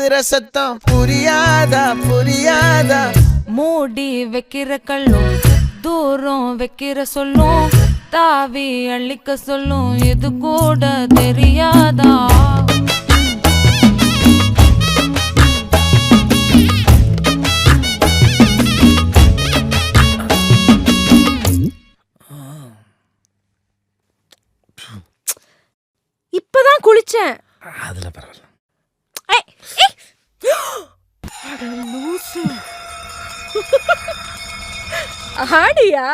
கேக்குற சத்தம் புரியாதா புரியாதா? மூடி வைக்கிற கல்லும் தூரம் வைக்கிற சொல்லும் தாவி அள்ளிக்க சொல்லும் இது கூட தெரியாதா? இப்பதான் குளிச்சேன். அதுல பரவாயில்ல. ஆடியா?